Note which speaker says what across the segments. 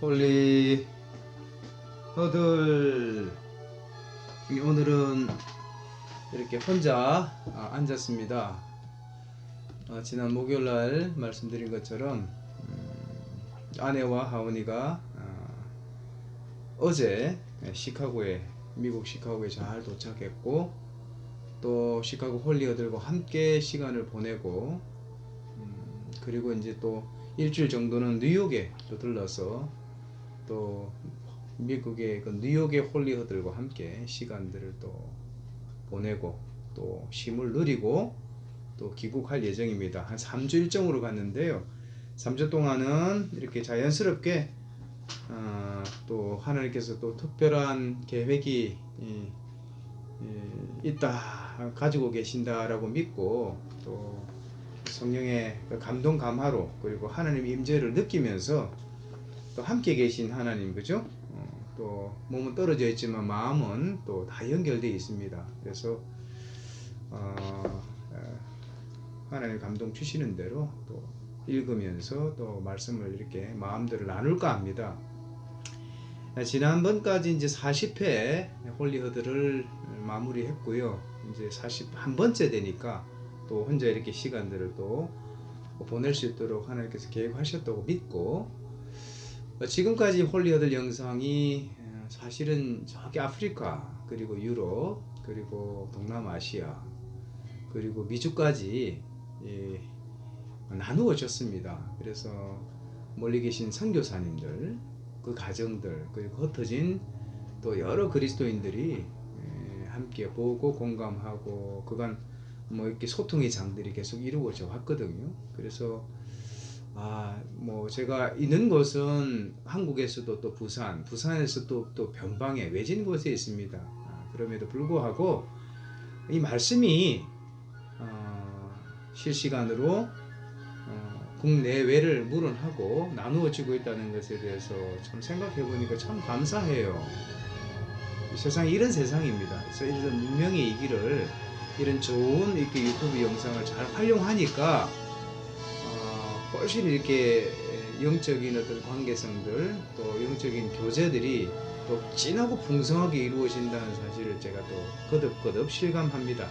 Speaker 1: 홀리 허들. 오늘은 이렇게 혼자 앉았습니다. 지난 목요일날 말씀드린 것처럼 아내와 하은이가 어제 미국 시카고에 잘 도착했고, 또 시카고 홀리허들과 함께 시간을 보내고, 그리고 이제 또 일주일 정도는 뉴욕에 또 들러서 또 미국의 그 뉴욕의 홀리허들과 함께 시간들을 또 보내고 또 쉼을 누리고 또 귀국할 예정입니다. 한 3주 일정으로 갔는데요. 3주 동안은 이렇게 자연스럽게 또 하나님께서 또 특별한 계획이 있다, 가지고 계신다라고 믿고, 또 성령의 감동 감화로, 그리고 하나님 임재를 느끼면서 또 함께 계신 하나님, 그죠? 또 몸은 떨어져 있지만 마음은 또 다 연결되어 있습니다. 그래서 하나님 감동 주시는 대로 또 읽으면서 또 말씀을 이렇게 마음대로 나눌까 합니다. 지난번까지 이제 40회 홀리허들을 마무리했고요. 이제 41번째 되니까 또 혼자 이렇게 시간들을 또 보낼 수 있도록 하나님께서 계획하셨다고 믿고, 지금까지 홀리허들 영상이 사실은 저기 아프리카, 그리고 유럽, 그리고 동남아시아, 그리고 미주까지 나누어졌습니다. 그래서 멀리 계신 선교사님들, 그 가정들, 그리고 흩어진 또 여러 그리스도인들이 함께 보고 공감하고, 그간 뭐 이렇게 소통의 장들이 계속 이루어져 왔거든요. 그래서 제가 있는 곳은 한국에서도 또 부산에서도 또 변방에 외진 곳에 있습니다. 그럼에도 불구하고 이 말씀이 실시간으로 국내외를 물론하고 나누어지고 있다는 것에 대해서 참 생각해 보니까 참 감사해요. 세상이 이런 세상입니다. 그래서 이런 문명의 이 길을, 이런 좋은 이렇게 유튜브 영상을 잘 활용하니까 훨씬 이렇게 영적인 어떤 관계성들, 또 영적인 교제들이 또 진하고 풍성하게 이루어진다는 사실을 제가 또 거듭거듭 실감합니다.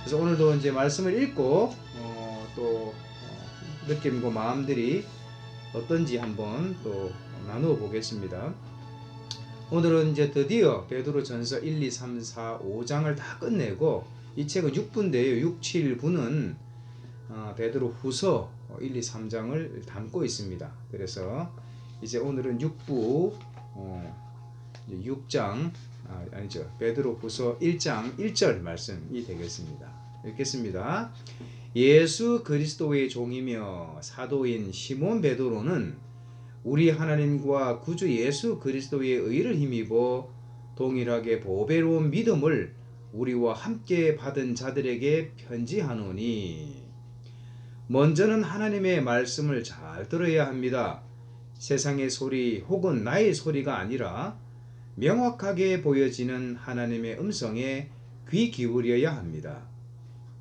Speaker 1: 그래서 오늘도 이제 말씀을 읽고 또 느낌과 마음들이 어떤지 한번 또 나누어 보겠습니다. 오늘은 이제 드디어 베드로전서 1, 2, 3, 4, 5장을 다 끝내고, 이 책은 6부인데요. 6, 7부는 베드로 후서 1, 2, 3장을 담고 있습니다. 그래서 이제 오늘은 6부 6장 아니죠. 베드로 후서 1장 1절 말씀이 되겠습니다. 읽겠습니다. 예수 그리스도의 종이며 사도인 시몬 베드로는 우리 하나님과 구주 예수 그리스도의 의를 힘입어 동일하게 보배로운 믿음을 우리와 함께 받은 자들에게 편지하노니, 먼저는 하나님의 말씀을 잘 들어야 합니다. 세상의 소리 혹은 나의 소리가 아니라 명확하게 보여지는 하나님의 음성에 귀 기울여야 합니다.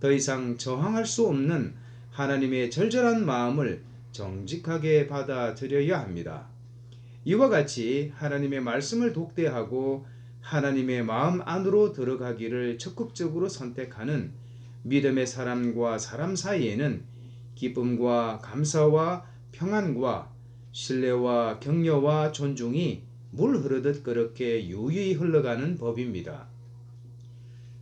Speaker 1: 더 이상 저항할 수 없는 하나님의 절절한 마음을 정직하게 받아들여야 합니다. 이와 같이 하나님의 말씀을 독대하고 하나님의 마음 안으로 들어가기를 적극적으로 선택하는 믿음의 사람과 사람 사이에는 기쁨과 감사와 평안과 신뢰와 격려와 존중이 물 흐르듯 그렇게 유유히 흘러가는 법입니다.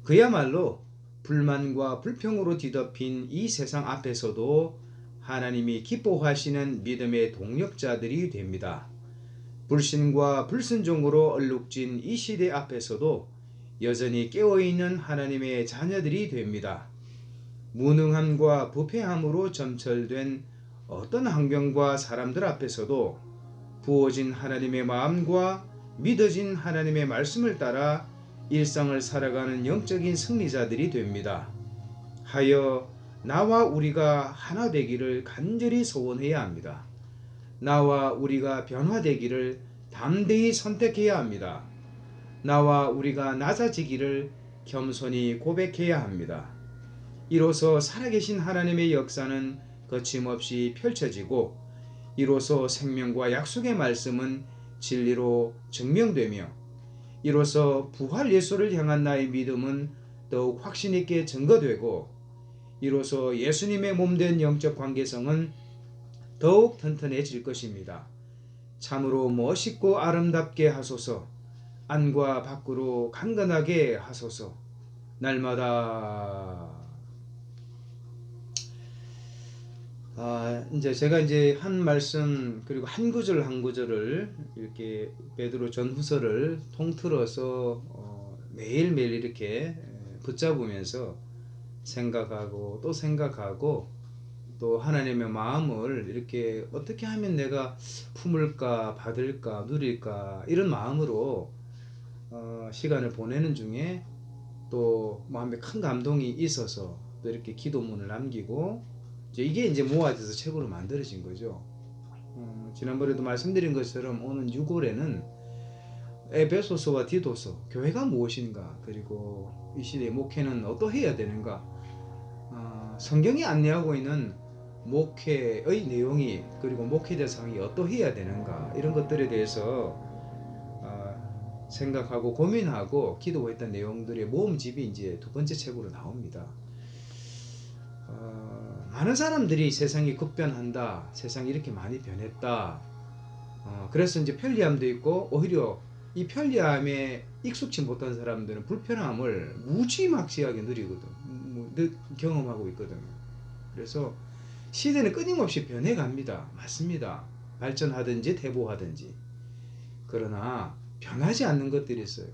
Speaker 1: 그야말로 불만과 불평으로 뒤덮인 이 세상 앞에서도 하나님이 기뻐하시는 믿음의 동력자들이 됩니다. 불신과 불순종으로 얼룩진 이 시대 앞에서도 여전히 깨어있는 하나님의 자녀들이 됩니다. 무능함과 부패함으로 점철된 어떤 환경과 사람들 앞에서도 부어진 하나님의 마음과 믿어진 하나님의 말씀을 따라 일상을 살아가는 영적인 승리자들이 됩니다. 하여 나와 우리가 하나 되기를 간절히 소원해야 합니다. 나와 우리가 변화되기를 담대히 선택해야 합니다. 나와 우리가 낮아지기를 겸손히 고백해야 합니다. 이로써 살아계신 하나님의 역사는 거침없이 펼쳐지고 이로써 생명과 약속의 말씀은 진리로 증명되며 이로써 부활 예수를 향한 나의 믿음은 더욱 확신 있게 증거되고 이로써 예수님의 몸된 영적 관계성은 더욱 튼튼해질 것입니다. 참으로 멋있고 아름답게 하소서. 안과 밖으로 강건하게 하소서. 날마다 이제 제가 한 말씀 그리고 한 구절 한 구절을 이렇게 베드로 전후서를 통틀어서 매일매일 이렇게 붙잡으면서 생각하고 또 생각하고 또 하나님의 마음을 이렇게 어떻게 하면 내가 품을까 받을까 누릴까 이런 마음으로 시간을 보내는 중에 또 마음에 큰 감동이 있어서 또 이렇게 기도문을 남기고 이게 이제 모아져서 책으로 만들어진 거죠. 지난번에도 말씀드린 것처럼 오는 6월에는 에베소서와 디도서 교회가 무엇인가 그리고 이 시대의 목회는 어떠해야 되는가 성경이 안내하고 있는 목회의 내용이 그리고 목회 대상이 어떠해야 되는가 이런 것들에 대해서 생각하고 고민하고 기도했던 내용들의 모음집이 이제 두 번째 책으로 나옵니다. 많은 사람들이 세상이 급변한다, 세상이 이렇게 많이 변했다. 그래서 이제 편리함도 있고 오히려 이 편리함에 익숙치 못한 사람들은 불편함을 무지막지하게 누리거든, 경험하고 있거든. 그래서 시대는 끊임없이 변해갑니다. 맞습니다. 발전하든지 퇴보하든지. 그러나 변하지 않는 것들이 있어요.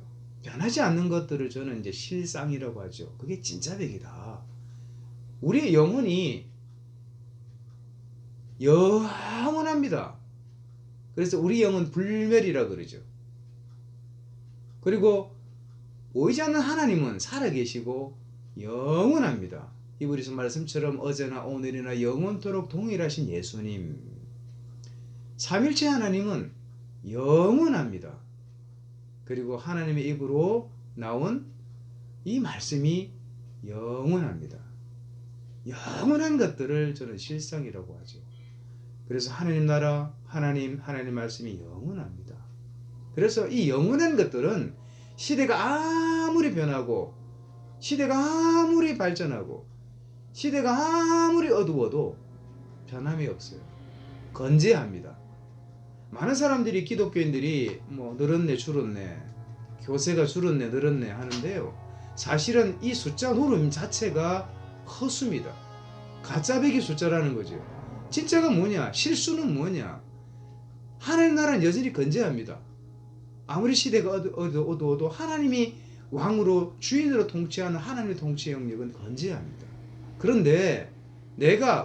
Speaker 1: 변하지 않는 것들을 저는 이제 실상이라고 하죠. 그게 진짜 백이다. 우리의 영혼이 영원합니다. 그래서 우리 영은 불멸이라 그러죠. 그리고 보이지 않는 하나님은 살아계시고 영원합니다. 히브리서 말씀처럼 어제나 오늘이나 영원토록 동일하신 예수님, 삼일체 하나님은 영원합니다. 그리고 하나님의 입으로 나온 이 말씀이 영원합니다. 영원한 것들을 저는 실상이라고 하죠. 그래서 하나님 나라, 하나님 말씀이 영원합니다. 그래서 이 영원한 것들은 시대가 아무리 변하고 시대가 아무리 발전하고 시대가 아무리 어두워도 변함이 없어요. 건재합니다. 많은 사람들이 기독교인들이 뭐 늘었네 줄었네 교세가 줄었네 늘었네 하는데요. 사실은 이 숫자 노름 자체가 허수입니다. 가짜배기 숫자라는 거죠. 진짜가 뭐냐? 실수는 뭐냐? 하나님 나라는 여전히 건재합니다. 아무리 시대가 어두워도 하나님이 왕으로 주인으로 통치하는 하나님의 통치 영역은 건재합니다. 그런데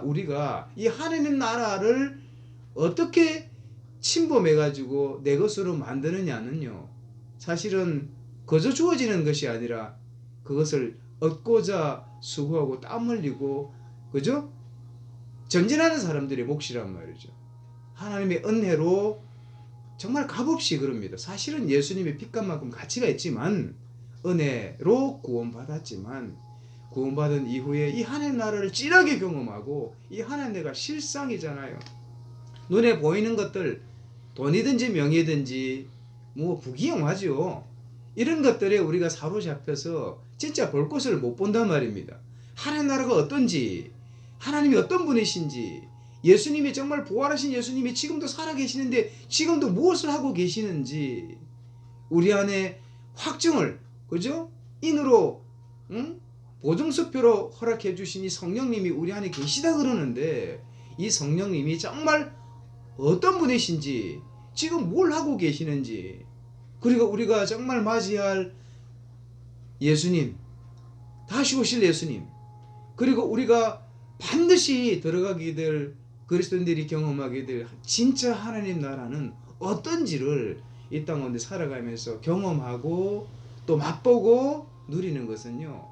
Speaker 1: 우리가 이 하나님 나라를 어떻게 침범해가지고 내 것으로 만드느냐는요. 사실은 거저 주어지는 것이 아니라 그것을 얻고자 수고하고 땀 흘리고 그죠? 전진하는 사람들의 몫이란 말이죠. 하나님의 은혜로 정말 값없이 그럽니다. 사실은 예수님의 핏값만큼 가치가 있지만 은혜로 구원받았지만 구원받은 이후에 이 하나님 나라를 찌하게 경험하고 이 하나님 나라가 실상이잖아요. 눈에 보이는 것들 돈이든지 명예든지 뭐 부귀영화죠. 이런 것들에 우리가 사로잡혀서 진짜 볼 것을 못 본단 말입니다. 하나님 나라가 어떤지 하나님이 어떤 분이신지 예수님이 정말 부활하신 예수님이 지금도 살아계시는데 지금도 무엇을 하고 계시는지 우리 안에 확증을 그죠? 인으로 보증수표로 허락해 주신 이 성령님이 우리 안에 계시다 그러는데 이 성령님이 정말 어떤 분이신지 지금 뭘 하고 계시는지 그리고 우리가 정말 맞이할 예수님 다시 오실 예수님 그리고 우리가 반드시 들어가게 될 그리스도인들이 경험하게 될 진짜 하나님 나라는 어떤지를 이 땅 가운데 살아가면서 경험하고 또 맛보고 누리는 것은요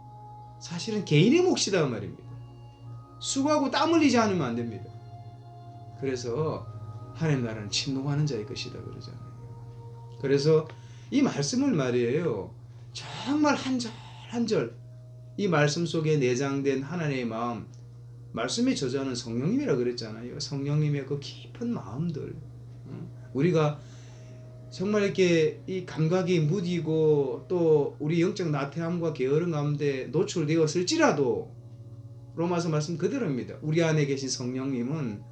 Speaker 1: 사실은 개인의 몫이다 말입니다. 수고하고 땀 흘리지 않으면 안 됩니다. 그래서 하나님 나라는 침노하는 자의 것이다 그러잖아요. 그래서 이 말씀을 말이에요 정말 한 절 한 절 이 말씀 속에 내장된 하나님의 마음 말씀의 저자는 성령님이라 그랬잖아요. 성령님의 그 깊은 마음들, 우리가 정말 이렇게 이 감각이 무디고 또 우리 영적 나태함과 게으름 가운데 노출되었을지라도 로마서 말씀 그대로입니다. 우리 안에 계신 성령님은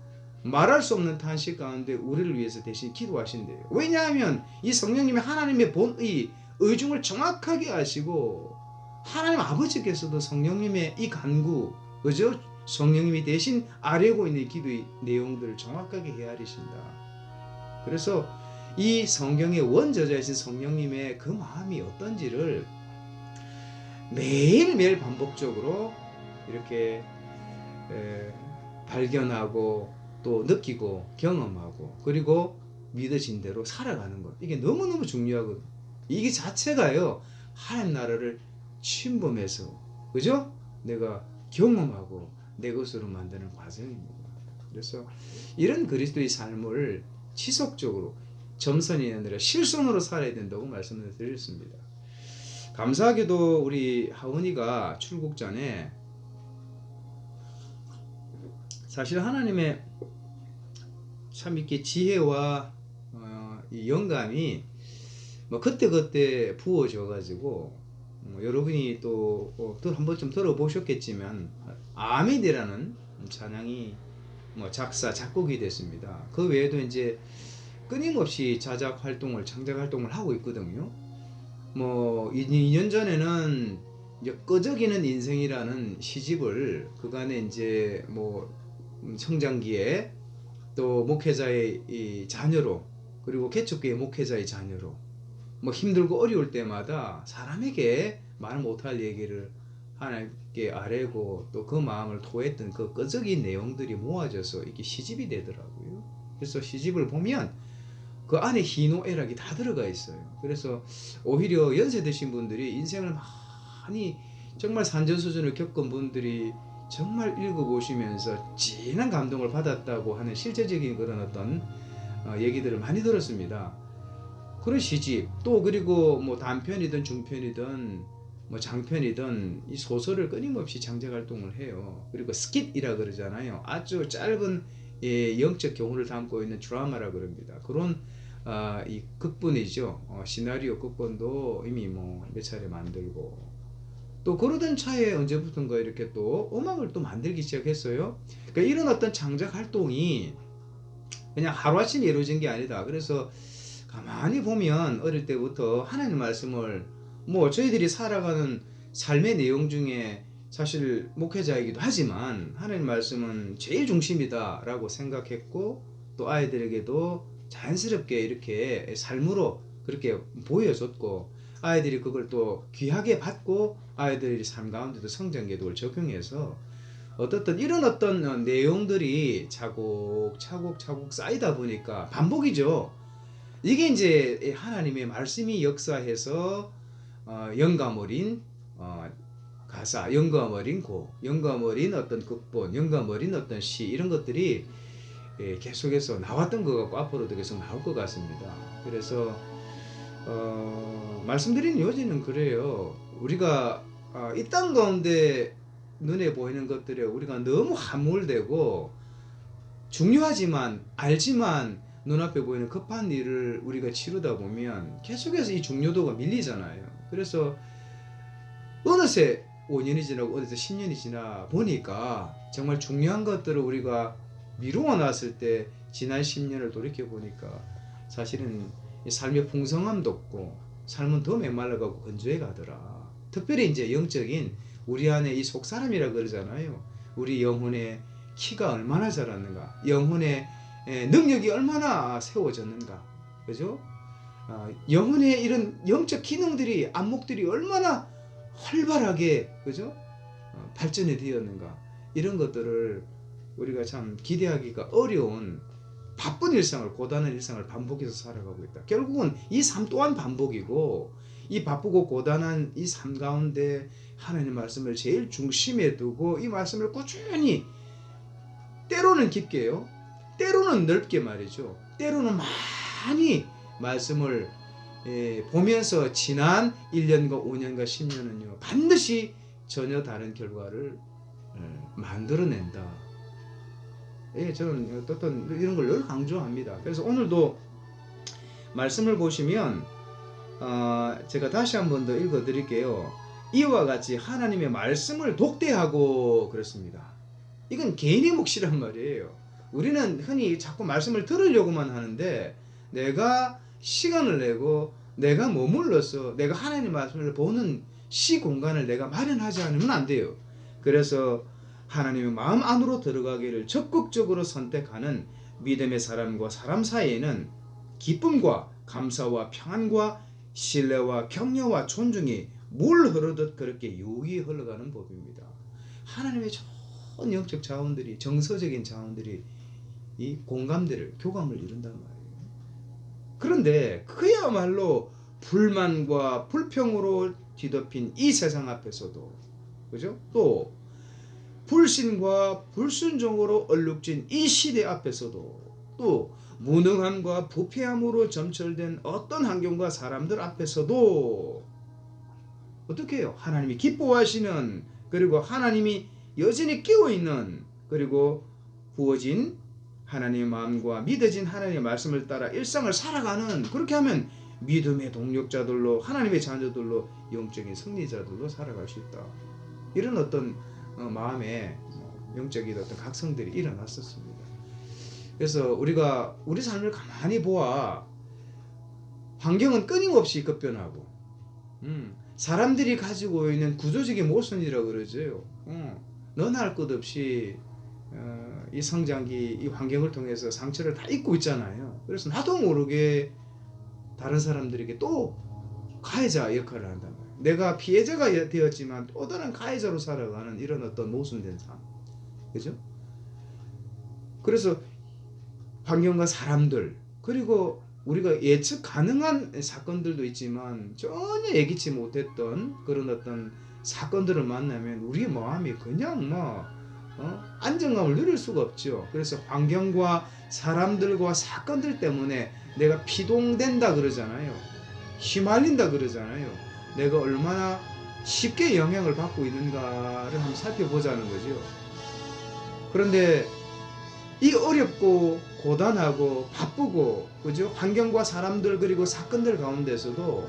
Speaker 1: 말할 수 없는 탄식 가운데 우리를 위해서 대신 기도하신대요. 왜냐하면 이 성령님이 하나님의 본의 의중을 정확하게 아시고 하나님 아버지께서도 성령님의 이 간구, 그죠? 성령님이 대신 아뢰고 있는 기도의 내용들을 정확하게 헤아리신다. 그래서 이 성경의 원저자이신 성령님의 그 마음이 어떤지를 매일매일 반복적으로 이렇게 발견하고 또 느끼고 경험하고 그리고 믿어진 대로 살아가는 것, 이게 너무너무 중요하거든요. 이게 자체가요 하나님 나라를 침범해서, 그죠? 내가 경험하고 내 것으로 만드는 과정입니다. 그래서 이런 그리스도의 삶을 지속적으로 점선이 아니라 실손으로 살아야 된다고 말씀을 드렸습니다. 감사하게도 우리 하은이가 출국 전에 사실 하나님의 참 이렇게 지혜와 이 영감이 뭐 그때그때 부어져 가지고 여러분이 또 한 번쯤 들어보셨겠지만 아멘이라는 찬양이 뭐 작사 작곡이 됐습니다. 그 외에도 이제 끊임없이 자작 활동을, 창작 활동을 하고 있거든요. 뭐 2년 전에는 이제 끄적이는 인생이라는 시집을 그간에 이제 뭐 성장기에 또 목회자의 이 자녀로, 그리고 개척교회 목회자의 자녀로 뭐 힘들고 어려울 때마다 사람에게 말 못할 얘기를 하나님께 아뢰고 또 그 마음을 토했던 그 끄적인 내용들이 모아져서 이게 시집이 되더라고요. 그래서 시집을 보면 그 안에 희노애락이 다 들어가 있어요. 그래서 오히려 연세 드신 분들이 인생을 많이 정말 산전수전을 겪은 분들이 정말 읽어보시면서 진한 감동을 받았다고 하는 실제적인 그런 어떤 얘기들을 많이 들었습니다. 그런 시집, 또 그리고 뭐 단편이든 중편이든 뭐 장편이든 이 소설을 끊임없이 창작 활동을 해요. 그리고 스킷이라 그러잖아요. 아주 짧은 영적 교훈을 담고 있는 드라마라 그럽니다. 그런 이 극본이죠. 시나리오 극본도 이미 뭐 몇 차례 만들고, 또 그러던 차에 언제부턴가 이렇게 또 음악을 또 만들기 시작했어요. 그러니까 이런 어떤 창작 활동이 그냥 하루아침에 이루어진 게 아니다. 그래서 가만히 보면 어릴 때부터 하나님 말씀을 뭐 저희들이 살아가는 삶의 내용 중에 사실 목회자이기도 하지만 하나님 말씀은 제일 중심이다 라고 생각했고, 또 아이들에게도 자연스럽게 이렇게 삶으로 그렇게 보여줬고, 아이들이 그걸 또 귀하게 받고 아이들이 삶 가운데도 성장계도를 적용해서 어떻든 이런 어떤 내용들이 차곡차곡 쌓이다 보니까 반복이죠. 이게 이제 하나님의 말씀이 역사해서 영감 어린 가사, 영감 어린 곡, 영감 어린 어떤 극본, 영감 어린 어떤 시, 이런 것들이 계속해서 나왔던 것 같고 앞으로도 계속 나올 것 같습니다. 그래서 말씀드린 요지는 그래요. 우리가 이 땅 가운데 눈에 보이는 것들에 우리가 너무 함몰되고 중요하지만 알지만 눈앞에 보이는 급한 일을 우리가 치르다 보면 계속해서 이 중요도가 밀리잖아요. 그래서 어느새 5년이 지나고 어느새 10년이 지나 보니까 정말 중요한 것들을 우리가 미루어 놨을 때 지난 10년을 돌이켜 보니까 사실은 삶의 풍성함도 없고 삶은 더 메말라가고 건조해 가더라. 특별히 이제 영적인 우리 안에 이 속사람이라 그러잖아요. 우리 영혼의 키가 얼마나 자랐는가, 영혼의 능력이 얼마나 세워졌는가, 그죠? 영혼의 이런 영적 기능들이, 안목들이 얼마나 활발하게, 그죠? 발전이 되었는가, 이런 것들을 우리가 참 기대하기가 어려운 바쁜 일상을, 고단한 일상을 반복해서 살아가고 있다. 결국은 이 삶 또한 반복이고, 이 바쁘고 고단한 이 삶 가운데 하나님 말씀을 제일 중심에 두고 이 말씀을 꾸준히, 때로는 깊게요, 때로는 넓게 말이죠, 때로는 많이 말씀을 보면서 지난 1년과 5년과 10년은요 반드시 전혀 다른 결과를 만들어낸다. 예, 저는 어떤 이런 걸 늘 강조합니다. 그래서 오늘도 말씀을 보시면 제가 다시 한 번 더 읽어드릴게요. 이와 같이 하나님의 말씀을 독대하고 그렇습니다. 이건 개인의 몫이란 말이에요. 우리는 흔히 자꾸 말씀을 들으려고만 하는데 내가 시간을 내고 내가 머물러서 내가 하나님의 말씀을 보는 시공간을 내가 마련하지 않으면 안 돼요. 그래서 하나님의 마음 안으로 들어가기를 적극적으로 선택하는 믿음의 사람과 사람 사이에는 기쁨과 감사와 평안과 신뢰와 격려와 존중이 물 흐르듯 그렇게 유유히 흘러가는 법입니다. 하나님의 좋은 영적 자원들이, 정서적인 자원들이 이 공감대를, 교감을 이룬단 말이에요. 그런데 그야말로 불만과 불평으로 뒤덮인 이 세상 앞에서도, 그죠? 또 불신과 불순종으로 얼룩진 이 시대 앞에서도, 또 무능함과 부패함으로 점철된 어떤 환경과 사람들 앞에서도 어떻게 해요? 하나님이 기뻐하시는, 그리고 하나님이 여전히 깨어있는, 그리고 부어진 하나님의 마음과 믿어진 하나님의 말씀을 따라 일상을 살아가는, 그렇게 하면 믿음의 동력자들로, 하나님의 자녀들로, 영적인 승리자들로 살아갈 수 있다. 이런 어떤 마음의 영적인 어떤 각성들이 일어났었습니다. 그래서 우리가 우리 삶을 가만히 보아 환경은 끊임없이 급변하고 사람들이 가지고 있는 구조적인 모순이라고 그러죠. 너나 할 것 없이 이 성장기, 이 환경을 통해서 상처를 다 입고 있잖아요. 그래서 나도 모르게 다른 사람들에게 또 가해자 역할을 한단 말이에요. 내가 피해자가 되었지만 또 다른 가해자로 살아가는 이런 어떤 모순된 삶, 그죠? 그래서 환경과 사람들, 그리고 우리가 예측 가능한 사건들도 있지만 전혀 예기치 못했던 그런 어떤 사건들을 만나면 우리의 마음이 그냥 안정감을 누릴 수가 없죠. 그래서 환경과 사람들과 사건들 때문에 내가 피동된다 그러잖아요. 휘말린다 그러잖아요. 내가 얼마나 쉽게 영향을 받고 있는가를 한번 살펴보자는 거죠. 그런데 이 어렵고 고단하고 바쁘고, 그죠? 환경과 사람들 그리고 사건들 가운데서도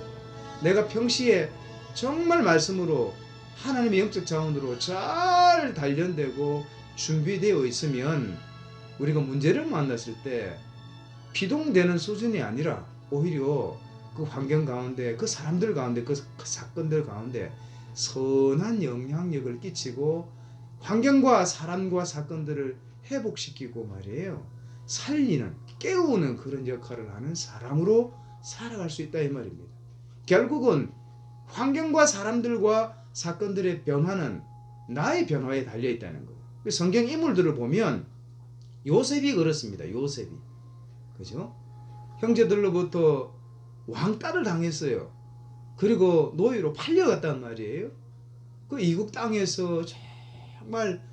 Speaker 1: 내가 평시에 정말 말씀으로 하나님의 영적 자원으로 잘 단련되고 준비되어 있으면 우리가 문제를 만났을 때 피동되는 수준이 아니라 오히려 그 환경 가운데, 그 사람들 가운데, 그 사건들 가운데 선한 영향력을 끼치고 환경과 사람과 사건들을 회복시키고 말이에요, 살리는, 깨우는 그런 역할을 하는 사람으로 살아갈 수 있다 이 말입니다. 결국은 환경과 사람들과 사건들의 변화는 나의 변화에 달려 있다는 거예요. 성경 인물들을 보면 요셉이 그렇습니다. 요셉이, 그죠? 형제들로부터 왕따를 당했어요. 그리고 노예로 팔려갔단 말이에요. 그 이국 땅에서 정말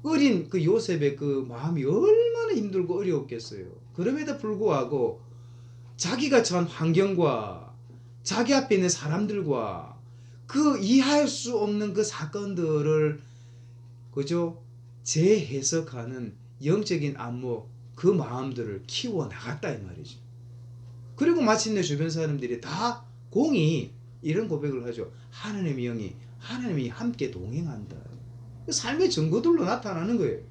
Speaker 1: 어린 그 요셉의 그 마음이 얼마나 힘들고 어려웠겠어요. 그럼에도 불구하고 자기가 처한 환경과 자기 앞에 있는 사람들과 그 이해할 수 없는 그 사건들을, 그죠, 재해석하는 영적인 안목, 그 마음들을 키워 나갔다 이 말이죠. 그리고 마침내 주변 사람들이 다 공이 이런 고백을 하죠. 하나님의 영이, 하나님이 함께 동행한다. 삶의 증거들로 나타나는 거예요.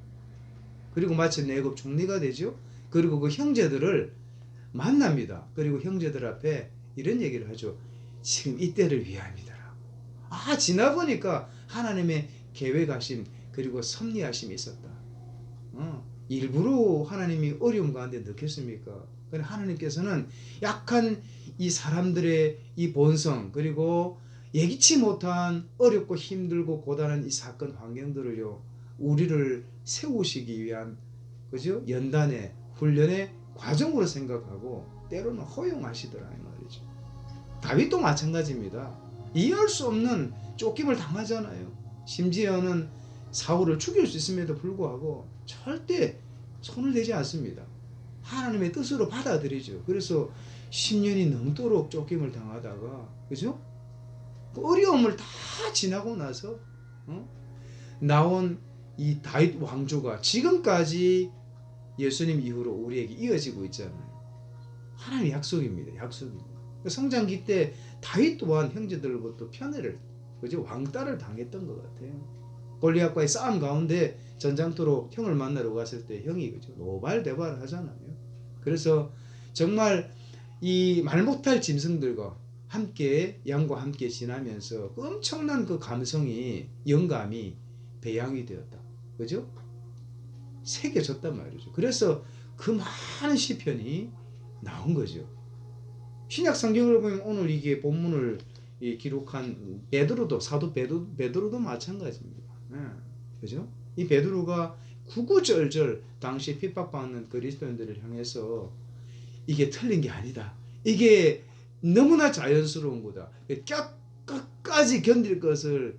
Speaker 1: 그리고 마침내 애굽 총리가 되죠. 그리고 그 형제들을 만납니다. 그리고 형제들 앞에 이런 얘기를 하죠. 지금 이때를 위함이더라고. 지나보니까 하나님의 계획하심 그리고 섭리하심이 있었다. 일부러 하나님이 어려움 가운데 넣겠습니까? 하나님께서는 약한 이 사람들의 이 본성, 그리고 예기치 못한 어렵고 힘들고 고단한 이 사건 환경들을요, 우리를 세우시기 위한, 그죠? 연단의 훈련의 과정으로 생각하고 때로는 허용하시더라 이 말이죠. 다윗도 마찬가지입니다. 이해할 수 없는 쫓김을 당하잖아요. 심지어는 사울을 죽일 수 있음에도 불구하고 절대 손을 대지 않습니다. 하나님의 뜻으로 받아들이죠. 그래서 10년이 넘도록 쫓김을 당하다가, 그죠? 그 어려움을 다 지나고 나서 나온 이 다윗 왕조가 지금까지 예수님 이후로 우리에게 이어지고 있잖아요. 하나님의 약속입니다. 약속입니다. 성장기 때 다윗 또한 형제들로부터 편애를, 그죠? 왕따를 당했던 것 같아요. 골리앗과의 싸움 가운데 전장터로 형을 만나러 갔을 때 형이, 그죠? 노발대발을 하잖아요. 그래서 정말 이 말 못할 짐승들과 함께, 양과 함께 지나면서 그 엄청난 그 감성이, 영감이 배양이 되었다. 그죠? 새겨졌단 말이죠. 그래서 그 많은 시편이 나온 거죠. 신약 성경을 보면 오늘 이게 본문을 기록한 베드로도, 사도 베드로도 마찬가지입니다. 네. 그죠? 이 베드로가 구구절절 당시 핍박받는 그리스도인들을 향해서 이게 틀린 게 아니다. 이게 너무나 자연스러운 거다. 끝까지 견딜 것을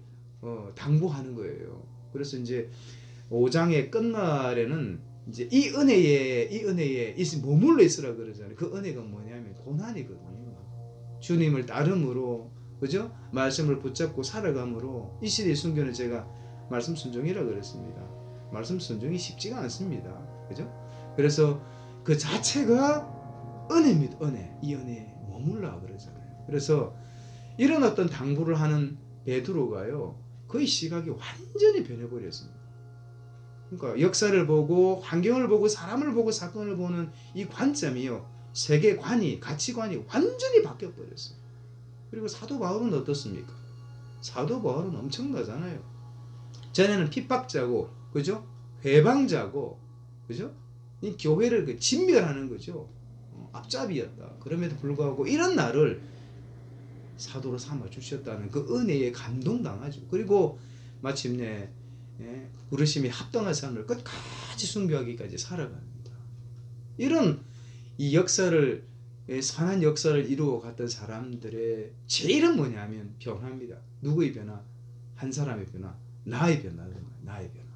Speaker 1: 당부하는 거예요. 그래서 이제 5장의 끝날에는 이제 이 은혜에 머물러 있으라 그러잖아요. 그 은혜가 뭐냐면 고난이거든요. 주님을 따름으로, 그죠? 말씀을 붙잡고 살아감으로 이 시대의 순교는 제가 말씀 순종이라 그랬습니다. 말씀 순종이 쉽지가 않습니다. 그죠? 그래서 그 자체가 은혜입니다. 은혜. 이 은혜에 머물라 그러잖아요. 그래서 이런 어떤 당부를 하는 베드로가요, 그의 시각이 완전히 변해버렸습니다. 그러니까 역사를 보고, 환경을 보고, 사람을 보고, 사건을 보는 이 관점이요, 세계관이, 가치관이 완전히 바뀌어버렸어요. 그리고 사도 바울은 어떻습니까? 사도 바울은 엄청나잖아요. 전에는 핍박자고, 그죠? 회방자고, 그죠? 이 교회를 진멸하는 거죠. 앞잡이였다. 그럼에도 불구하고 이런 나를 사도로 삼아 주셨다는 그 은혜에 감동당하죠. 그리고 마침내 부르심이 합당한 삶을 끝까지 순교하기까지 살아갑니다. 이런 이 역사를, 선한 역사를 이루어 갔던 사람들의 제일은 뭐냐면 변화입니다. 누구의 변화? 한 사람의 변화, 나의 변화,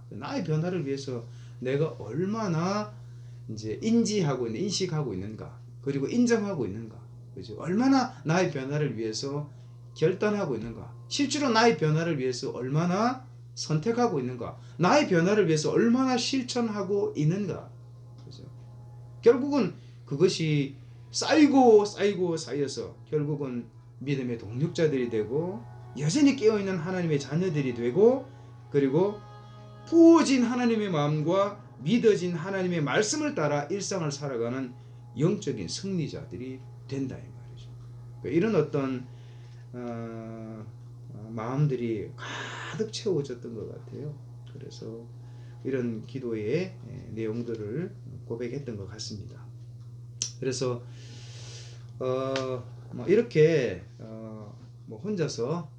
Speaker 1: 나의 변화를 위해서 내가 얼마나 이제 인식하고 있는가, 그리고 인정하고 있는가, 그죠? 얼마나 나의 변화를 위해서 결단하고 있는가, 실제로 나의 변화를 위해서 얼마나 선택하고 있는가, 나의 변화를 위해서 얼마나 실천하고 있는가, 그죠? 결국은 그것이 쌓여서 결국은 믿음의 동력자들이 되고, 여전히 깨어있는 하나님의 자녀들이 되고, 그리고 부어진 하나님의 마음과 믿어진 하나님의 말씀을 따라 일상을 살아가는 영적인 승리자들이 된다, 이 말이죠. 이런 어떤 마음들이 가득 채워졌던 것 같아요. 그래서 이런 기도의 내용들을 고백했던 것 같습니다. 그래서 이렇게 혼자서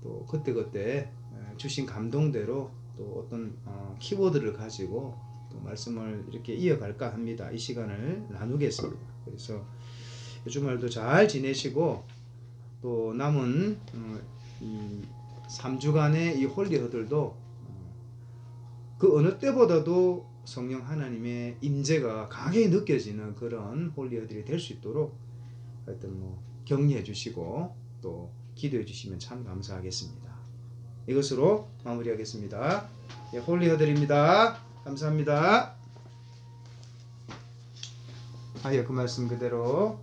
Speaker 1: 또 그때그때 주신 감동대로 또 어떤 키워드를 가지고 또 말씀을 이렇게 이어갈까 합니다. 이 시간을 나누겠습니다. 그래서 주말도 잘 지내시고, 또 남은 이 3주간의 이 홀리허들도 그 어느 때보다도 성령 하나님의 임재가 강하게 느껴지는 그런 홀리허들이 될 수 있도록 하여튼 격려해 주시고 또 기도해 주시면 참 감사하겠습니다. 이것으로 마무리하겠습니다. 홀리허들입니다. 감사합니다. 그 말씀 그대로